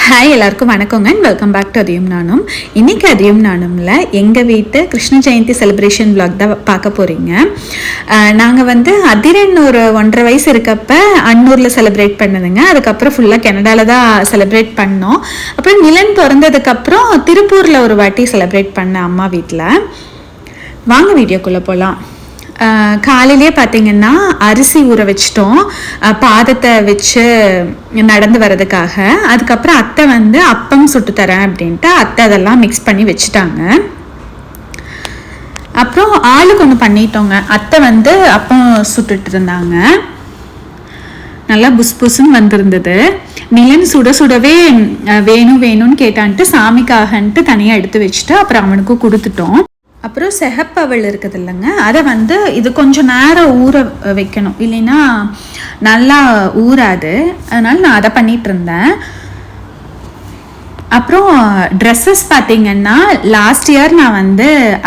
Hi எல்லாருக்கும் வணக்கங்க and welcome back to அதியும் நானும். இன்றைக்கி அதியும் நானும்ல எங்கள் வீட்டு கிருஷ்ண ஜெயந்தி செலிப்ரேஷன் விளாக் தான் பார்க்க போகிறீங்க. நாங்கள் அதிரன் ஒரு 1.5 வயசு இருக்கப்போ அன்னூரில் செலிப்ரேட் பண்ணதுங்க. அதுக்கப்புறம் ஃபுல்லாக கனடாவில் தான் செலிப்ரேட் பண்ணோம். அப்புறம் நிலன் பிறந்ததுக்கப்புறம் திருப்பூரில் ஒரு வாட்டி செலிப்ரேட் பண்ணேன் அம்மா வீட்டில். வாங்க வீடியோக்குள்ளே போகலாம். காலையிலே பார்த்திங்கன்னா அரிசி ஊற வச்சிட்டோம் பாதத்தை வச்சு நடந்து வர்றதுக்காக. அதுக்கப்புறம் அத்தை அப்பம் சுட்டு தரேன் அப்படின்ட்டு அத்தை அதெல்லாம் மிக்ஸ் பண்ணி வச்சுட்டாங்க. அப்புறம் ஆளுக்கு ஒன்று பண்ணிட்டோங்க. அத்தை அப்பம் சுட்டுட்டு இருந்தாங்க. நல்லா புஸ் புஸ்ன்னு வந்திருந்தது. நிலன் சுட சுடவே வேணும்னு கேட்டான்ட்டு சாமிக்காகன்ட்டு தனியாக எடுத்து வச்சுட்டு அப்புறம் அவனுக்கும் கொடுத்துட்டோம். அப்புறம் செகப்பவள் இருக்குது இல்லைங்க, அதை இது கொஞ்சம் நேரம் ஊற வைக்கணும், இல்லைன்னா நல்லா ஊறாது. அதனால் நான் அதை பண்ணிகிட்டு இருந்தேன். அப்புறம் ட்ரெஸ்ஸஸ் பார்த்திங்கன்னா லாஸ்ட் இயர் நான்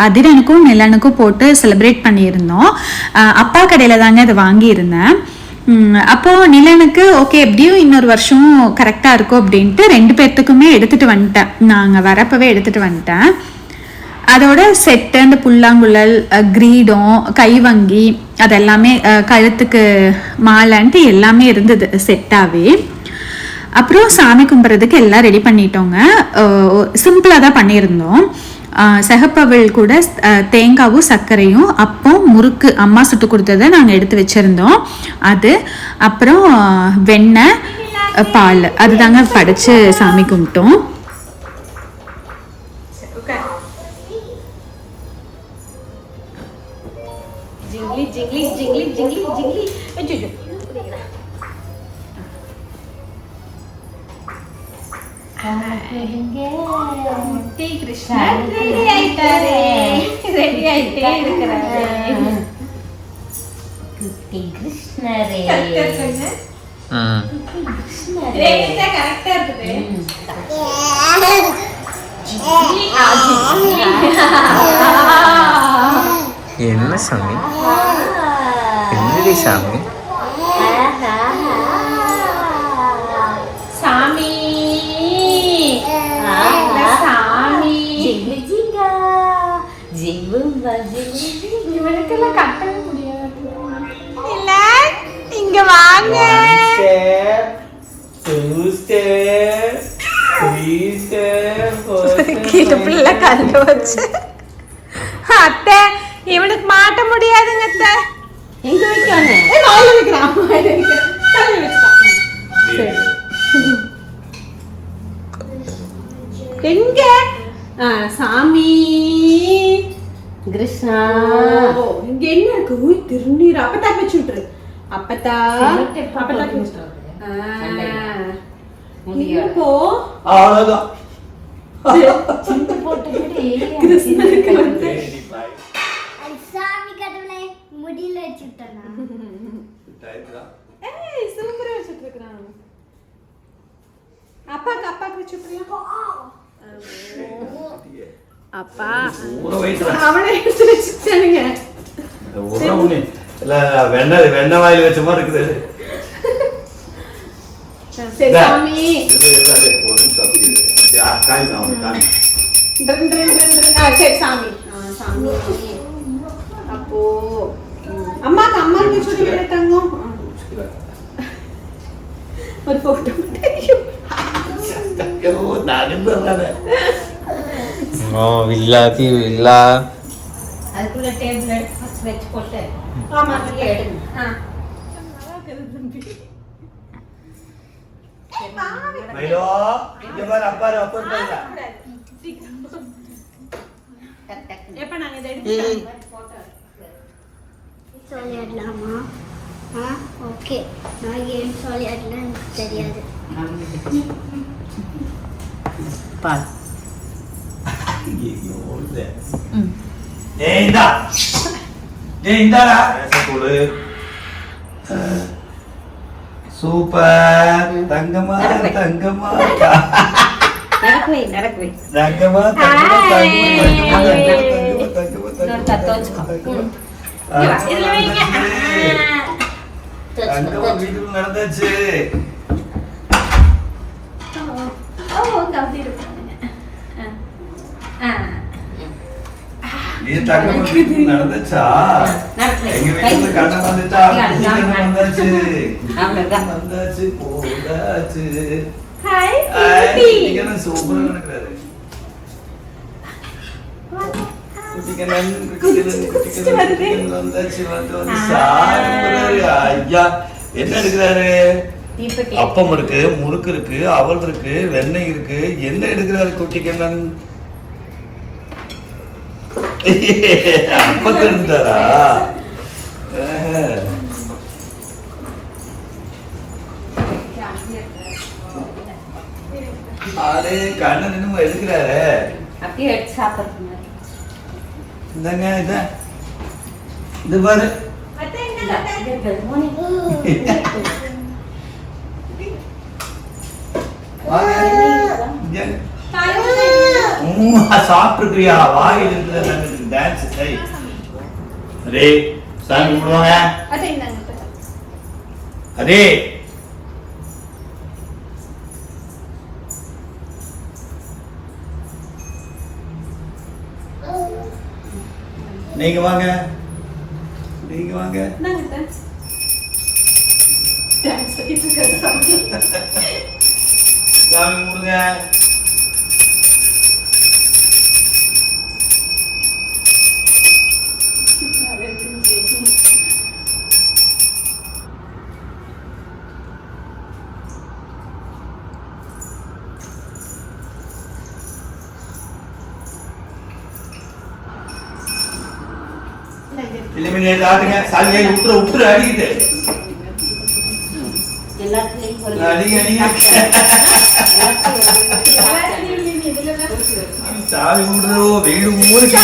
அதிரனுக்கும் நிலனுக்கும் போட்டு செலிப்ரேட் பண்ணியிருந்தோம். அப்பா கடையில் தாங்க அதை வாங்கியிருந்தேன். அப்போது நிலனுக்கு ஓகே எப்படியும் இன்னொரு வருஷம் கரெக்டாக இருக்கும் அப்படின்ட்டு 2 பேர்த்துக்குமே எடுத்துகிட்டு வந்துட்டேன். நாங்கள் வரப்பவே எடுத்துகிட்டு வந்துட்டேன். அதோட செட்டு, அந்த புல்லாங்குழல், கிரீடம், கைவங்கி, அதெல்லாமே கழுத்துக்கு மாலைன்ட்டு எல்லாமே இருந்தது செட்டாகவே. அப்புறம் சாமி கும்பிட்றதுக்கு எல்லாம் ரெடி பண்ணிட்டோங்க. சிம்பிளாக தான் பண்ணியிருந்தோம். செகப்பவள் கூட தேங்காவும் சர்க்கரையும் அப்பம் முறுக்கு அம்மா சுட்டு கொடுத்ததை நாங்கள் எடுத்து வச்சுருந்தோம். அது அப்புறம் வெண்ணெய், பால், அதுதாங்க படைச்சு சாமி கும்பிட்டோம். Jingli, jingli, jingli, jingli. Aduh. Mutti Krishna ready aitare. Ready aite irukkrare. Mutti Krishna re. Krishna re. Ready correct ah irukku. என்ன சாமி? என்னடி சாமி? சாமி சாமி ஜிங்லி ஜிங்கா ஜிங்கும்பா ஜிங்லி இவனுக்கெல்லாம் கட்டவே முடியாது. இல்ல இங்க வாங்க. கிட்ட கண்டு வச்சு அத்தை இவனுக்கு மாட்ட முடியாதுங்க அத்தை. எங்க வைக்கானே நாளை வைக்கிறான். அம்மா இத வைக்கிறான். தலை வச்சுட்டான். சரி எங்க சாமி கிருஷ்ணா இங்க என்ன இருக்கு? ஊய் திருநீர் அப்பத்தா வச்சு விட்டுரு. அப்பத்தா வச்சுட்டு முடியப்போ அவ்வளவுதான். சிந்து போட்டுக்கிட்டு கிருஷ்ணனுக்கு சாமி கடவுளே முடியல வச்சுட்டேனா? ஏய் சூப்பரா வச்சிட்டு இருக்கான். அப்பாக்கு வச்சிட்டியா? அப்பா அவனே எடுத்து வச்சிட்டானுங்க. ஊரவுனே இல்ல வெண்ண வாயில வச்ச மாதிரி இருக்குது. சரி சாமி இது ஒரு சாமி காய் காமி சரி சாமி சாமி அப்போ அம்மாக்கு சொல்லி எடுத்தாங்க ஒரு போட்டோ. வில்லாதி வில்லா அதுக்குள்ள டேபிள் எடுத்து வச்சு போட்டு ஆமா எடுங்க. மைலோ இங்க பாரு அப்பா பாருங்க. எப்ப நாங்க இத எடுத்து போட்டோ சொல்லிடலாமா? ஓகே. நான் ஏன் சொல்லிடலாம் எனக்கு தெரியாது. பால் சூப்பர் தங்கமா தங்கமா நடக்குவே தங்கமா இதுல வைங்க. வீட்டுக்கு நடந்தாச்சு. அப்படி இருப்பானுங்க. நீ தங்கம் நடந்துச்சா? எங்க வீட்டுல கண்ணன் வந்துட்டா, வந்தாச்சு வந்தாச்சு போதாச்சு. ஹாய் நீங்க என்ன சூப்பரா நடக்கிறாரு. குட்டிக்கண்ணன் வந்தாச்சு வந்து சாப்பிடுறாரு. ஐயா என்ன எடுக்கிறாரு? அப்பம் இருக்கு, முறுக்கு இருக்கு, அவல் இருக்கு, வெண்ணெய் இருக்கு. என்ன எடுக்கிறாரு குட்டிக்கண்ணன்? அப்ப தெரிஞ்சாரா? ஆளே கண்ணன் இன்னும் எடுக்கிறாரு. அப்படியே எடுத்து சாப்பிடுறது. இந்தாங்க இத இது பாரு. சாப்பிட்டுருக்கியா? வாயில் இருக்கிற டான்ஸ் சரி. அரே சாமி கும்பிடுவாங்க. அரே நீங்க வாங்க, நீங்க வாங்க. சாமி கும்பிடுங்க. எலிமினேட் ஆடுங்க. சாலியை உட்று அடிக்கிட்டு அடிங்க அடிங்க. சாமி கும்பிடுறோ. வீடு ஊருக்கு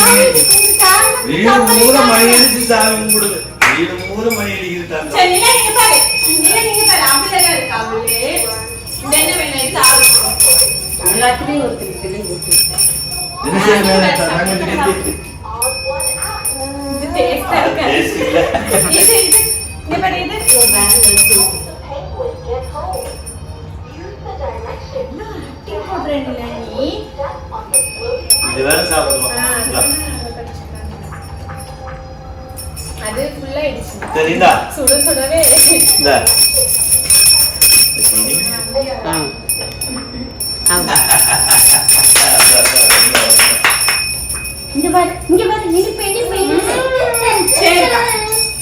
வீடு ஊர மணி அடிச்சு சாமி கும்பிடுது. வீடு ஊர மணி அடிக்கிறாங்க. அது ஃபுல்லா இடிச்சு சரிடா. சுட சுடவே இந்த இங்க பாரு நீ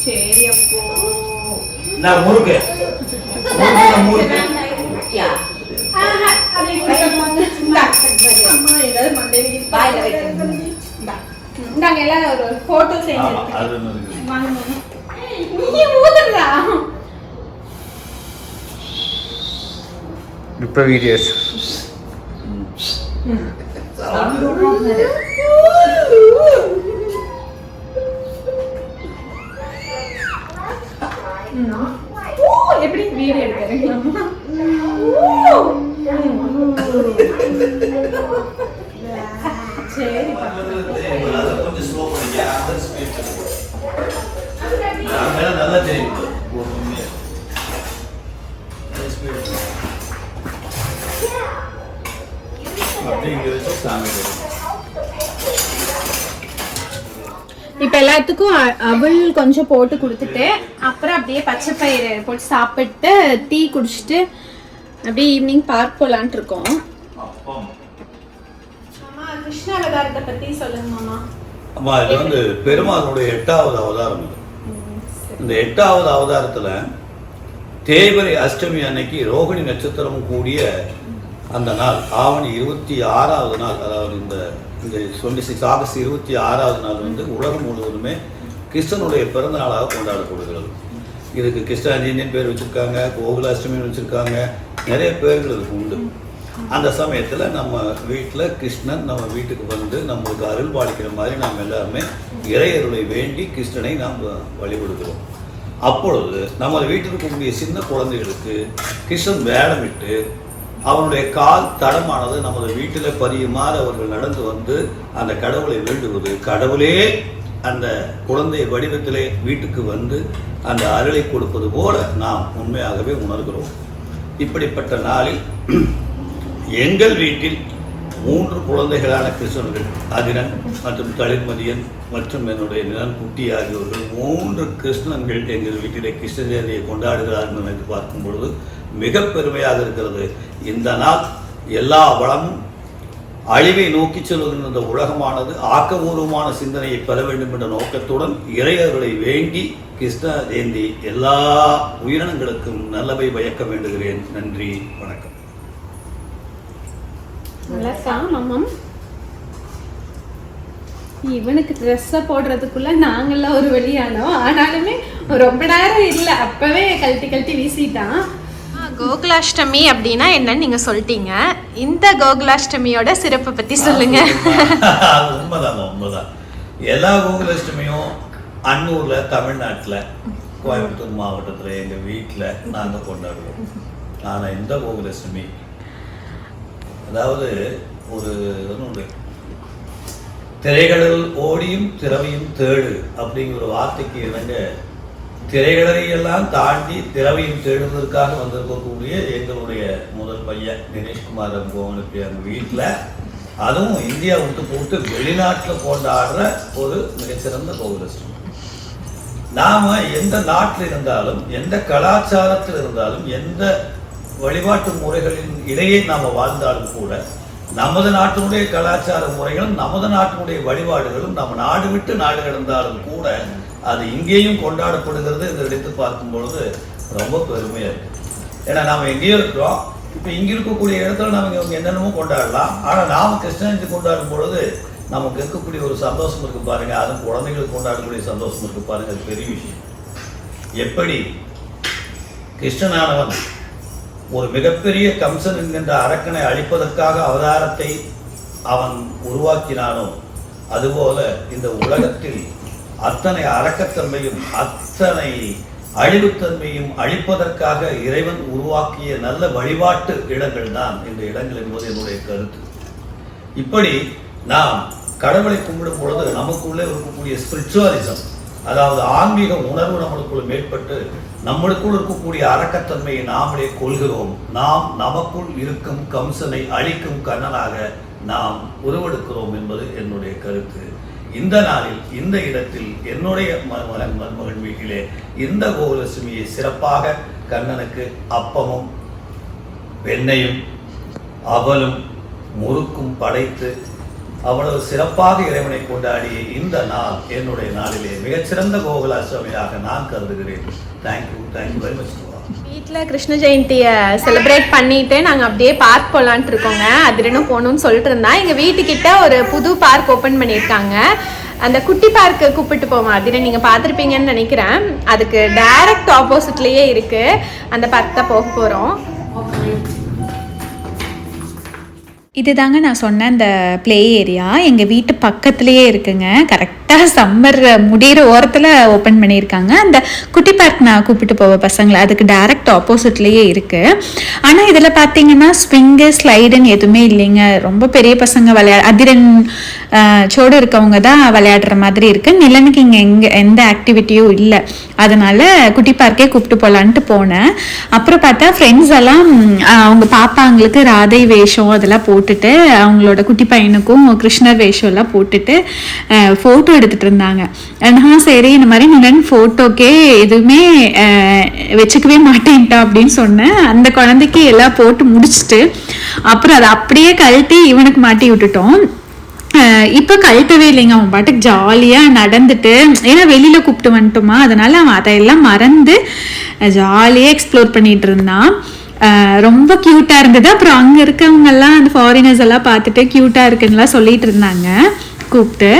சரி அப்போ நான் முறுக்கு முறுக்கு ஒரு போட்டோ இப்ப வீடியோஸ் எப்படி வீடியோ எடுக்கிறேன். சரி கொஞ்சம் ஸ்லோ பண்ணிக்க. நல்லா தெரியும். இப்ப எல்லாத்துக்கும் அவள் கொஞ்சம் போட்டு கொடுத்துட்டு அப்புறம் அப்படியே பச்சை பயிறு போட்டு சாப்பிட்டு டீ குடிச்சிட்டு அப்படியே ஈவினிங் பார்க் போலான்ட்டு இருக்கோம். கிருஷ்ண அவதாரத்தை பத்தி சொல்லுங்க மாமா. ஆமா, இது வந்து பெருமாளுடைய 8வது அவதாரம். இந்த 8வது அவதாரத்துல தேய்பிறை அஷ்டமி அன்னைக்கு ரோகிணி நட்சத்திரமும் கூடிய அந்த நாள் ஆவணி 26வது நாள், அதாவது இந்த 26 ஆகஸ்ட் 26வது நாள் வந்து உலகம் முழுவதுமே கிருஷ்ணனுடைய பிறந்த நாளாக கொண்டாடப்படுகிறது. இதுக்கு கிருஷ்ணாஜின்னு பேர் வச்சுருக்காங்க, கோகுலாஷ்டமின்னு வச்சுருக்காங்க, நிறைய பேர்கள் இதுக்கு உண்டு. அந்த சமயத்தில் நம்ம வீட்டில் கிருஷ்ணன் நம்ம வீட்டுக்கு வந்து நம்மளுக்கு அருள் பாலிக்கிற மாதிரி நாம் எல்லாருமே இறையருளை வேண்டி கிருஷ்ணனை நாம் வழிபடுகிறோம். அப்பொழுது நமது வீட்டில் இருக்கக்கூடிய சின்ன குழந்தைகளுக்கு கிருஷ்ணன் வேடமிட்டு அவனுடைய கால் தடமானது நமது வீட்டில் பதியுமாறு அவர்கள் நடந்து வந்து அந்த கடவுளை வேண்டுவது, கடவுளே அந்த குழந்தை வடிவத்திலே வீட்டுக்கு வந்து அந்த அருளை கொடுப்பது போல நாம் உண்மையாகவே உணர்கிறோம். இப்படிப்பட்ட நாளில் எங்கள் வீட்டில் 3 குழந்தைகளான கிருஷ்ணர்கள், அதிரன் மற்றும் தளிர்மதியன் மற்றும் என்னுடைய நிலன் குட்டி ஆகியோர்கள் 3 கிருஷ்ணன்கள் எங்கள் வீட்டிலே கிருஷ்ண ஜெயந்தியை கொண்டாடுகிறார்கள் என்று பார்க்கும் பொழுது மிக பெருமையாக இருக்கிறது. இந்த நாள் எல்லா வளமும் அழிவை நோக்கி செல்கின்ற இந்த உலகமானது ஆக்கபூர்வமான சிந்தனையை பெற வேண்டும் என்ற நோக்கத்துடன் இறையர்களை வேண்டி கிருஷ்ண ஜெயந்தி எல்லா உயிரினங்களுக்கும் நல்லவை பயக்க வேண்டுகிறேன். நன்றி, வணக்கம். இவனுக்கு ட்ரெஸ்ஸை போடுறதுக்குள்ள நாங்கெல்லாம் ஒரு வழியானோம். ஆனாலுமே ரொம்ப நேரம் இல்லை, அப்பவே கழட்டி வீசிட்டான். கோகுலாஷ்டமி அப்படின்னா என்னன்னு நீங்க சொல்லிட்டீங்க. இந்த கோகுலாஷ்டமியோட சிறப்பை பத்தி சொல்லுங்க. உண்மைதான். எல்லா கோகுலாஷ்டமியும் அன்னூர்ல, தமிழ்நாட்டுல, கோயம்புத்தூர் மாவட்டத்துல எங்க வீட்டுல நாங்க கொண்டாடுவோம். ஆனா இந்த கோகுலாஷ்டமி அதாவது ஒரு திரைகடல் ஓடியும் திரவியும் தேடு அப்படிங்கிற ஒரு வார்த்தைக்கு இணங்க திரைகடலையெல்லாம் தாண்டி திரவியும் தேடுவதற்காக வந்திருக்கக்கூடிய எங்களுடைய முதல் பையன் தினேஷ்குமார் கோவனுக்கு அந்த வீட்டில், அதுவும் இந்தியா விட்டு போட்டு வெளிநாட்டில் கொண்டாடுற ஒரு மிகச்சிறந்த கோகுலாஷ்டமி. நாம் எந்த நாட்டில் இருந்தாலும், எந்த கலாச்சாரத்தில் இருந்தாலும், எந்த வழிபாட்டு முறைகளின் இடையே நாம் வாழ்ந்தாலும் கூட நமது நாட்டினுடைய கலாச்சார முறைகளும் நமது நாட்டினுடைய வழிபாடுகளும் நம்ம நாடு விட்டு நாடு கடந்தாலும் கூட அது இங்கேயும் கொண்டாடப்படுகிறது என்று எடுத்து பார்க்கும் பொழுது ரொம்ப பெருமையாக இருக்குது. ஏன்னா நாம் எங்கேயோ இருக்கிறோம், இப்போ இங்கே இருக்கக்கூடிய இடத்துல நம்ம இங்கே என்னென்னமோ கொண்டாடலாம். ஆனால் நாம் கிருஷ்ண ஜெயந்தி கொண்டாடும் பொழுது நமக்கு இருக்கக்கூடிய ஒரு சந்தோஷம் இருக்குது பாருங்கள். அதுவும் குழந்தைகளுக்கு கொண்டாடக்கூடிய சந்தோஷம் இருக்குது பாருங்கள். அது பெரிய விஷயம். எப்படி கிருஷ்ணனானவன் ஒரு மிகப்பெரிய கம்சன் என்கின்ற அரக்கனை அழிப்பதற்காக அவதாரத்தை அவன் உருவாக்கினானோ, அதுபோல இந்த உலகத்தில் அத்தனை அரக்கத்தன்மையும் அத்தனை அழிவுத்தன்மையும் அழிப்பதற்காக இறைவன் உருவாக்கிய நல்ல வழிபாட்டு இடங்கள் தான் இந்த இடங்கள் என்பது என்னுடைய கருத்து. இப்படி நாம் கடவுளை கும்பிடும் பொழுது நமக்குள்ளே இருக்கக்கூடிய ஸ்பிரிச்சுவலிசம், அதாவது ஆன்மீக உணர்வு நம்மளுக்குள் மேற்பட்டு நம்மளுக்குள் இருக்கக்கூடிய அரக்கத்தன்மையை நாமளே கொள்கிறோம். நாம் நமக்குள் இருக்கும் கம்சனை அழிக்கும் கண்ணனாக நாம் உருவெடுக்கிறோம் என்பது என்னுடைய கருத்து. இந்த நாளில் இந்த இடத்தில் என்னுடைய மருமகன் வீட்டிலே இந்த கோகுலாஷ்டமியை சிறப்பாக கண்ணனுக்கு அப்பமும் வெண்ணையும் அவலும் முறுக்கும் படைத்து அவ்வளவு சிறப்பாக இறைவனை கொண்டாடிய இந்த நாள் என்னுடைய நாளிலே மிகச்சிறந்த கோகுலாஷ்டமியாக நான் கருதுகிறேன். Thank you very much. வீட்டில் கிருஷ்ண ஜெயந்தியை செலிப்ரேட் பண்ணிட்டு நாங்கள் அப்படியே பார்க் போகலான்ட்டு இருக்கோங்க. அதிரனும் போகணும்னு சொல்லிட்டு இருந்தா. எங்கள் வீட்டுக்கிட்ட ஒரு புது பார்க் ஓப்பன் பண்ணியிருக்காங்க. அந்த குட்டி பார்க்கு கூப்பிட்டு போவோம். அதிரன் நீங்கள் பார்த்துருப்பீங்கன்னு நினைக்கிறேன். அதுக்கு டைரக்ட் ஆப்போசிட்லேயே இருக்குது. அந்த பார்க் தான் போக போகிறோம். இதுதாங்க நான் சொன்ன அந்த ப்ளே ஏரியா எங்கள் வீட்டு பக்கத்துலேயே இருக்குங்க. கரெக்டாக சம்மர் முடிகிற ஓரத்தில் ஓப்பன் பண்ணியிருக்காங்க. அந்த குட்டி பார்க் நான் கூப்பிட்டு போவேன் பசங்களை, அதுக்கு டைரக்ட் ஆப்போசிட்லேயே இருக்குது. ஆனால் இதில் பார்த்தீங்கன்னா ஸ்விங்கு ஸ்லைடுன்னு எதுவுமே இல்லைங்க. ரொம்ப பெரிய பசங்க அதிரன் சோடு இருக்கவங்க தான் விளையாடுற மாதிரி இருக்குது. நிலனுக்கு இங்கே எந்த ஆக்டிவிட்டியும் இல்லை. அதனால் குட்டி பார்க்கே கூப்பிட்டு போகலான்ட்டு போனேன். அப்புறம் பார்த்தா ஃப்ரெண்ட்ஸ் எல்லாம் அவங்க பாப்பாங்களுக்கு ராதை வேஷம் அதெல்லாம் போட்டுட்டு அவங்களோட குட்டி பையனுக்கும் கிருஷ்ணர் வேஷம் எல்லாம் போட்டுட்டு ஃபோட்டோ எடுத்துகிட்டு இருந்தாங்க. நான் சரி இந்த மாதிரி நிலன் ஃபோட்டோக்கே எதுவுமே வச்சுக்கவே மாட்டேன்ட்டா அப்படின்னு சொன்னேன். அந்த குழந்தைக்கு எல்லாம் போட்டு முடிச்சுட்டு அப்புறம் அதை அப்படியே கழட்டி இவனுக்கு மாட்டி விட்டுட்டோம். இப்போ கழட்டவே இல்லைங்க. அவன் பாட்டுக்கு ஜாலியாக நடந்துட்டு, ஏன்னா வெளியில் கூப்பிட்டு வந்துட்டோமா, அதனால அவன் அதையெல்லாம் மறந்து ஜாலியாக எக்ஸ்ப்ளோர் பண்ணிட்டு இருந்தான். ரொம்ப க்யூட்டாக இருந்தது. அப்புறம் அங்கே இருக்கவங்கெல்லாம் அந்த ஃபாரினர்ஸ் எல்லாம் பார்த்துட்டு க்யூட்டாக இருக்குன்னுலாம் சொல்லிட்டு இருந்தாங்க கூப்பிட்டு.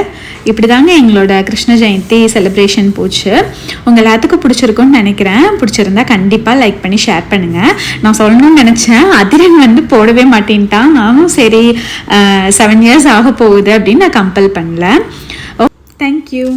இப்படி தாங்க எங்களோட கிருஷ்ண ஜெயந்தி செலிப்ரேஷன் போச்சு. உங்கள் எல்லாத்துக்கும் பிடிச்சிருக்குன்னு நினைக்கிறேன். பிடிச்சிருந்தா கண்டிப்பாக லைக் பண்ணி ஷேர் பண்ணுங்கள். நான் சொல்லணும்னு நினச்சேன், அதிரன் போடவே மாட்டேன்ட்டான். நானும் சரி 7 years ஆக போகுது அப்படின்னு நான் கம்பல் பண்ணல. ஓ தேங்க்யூ.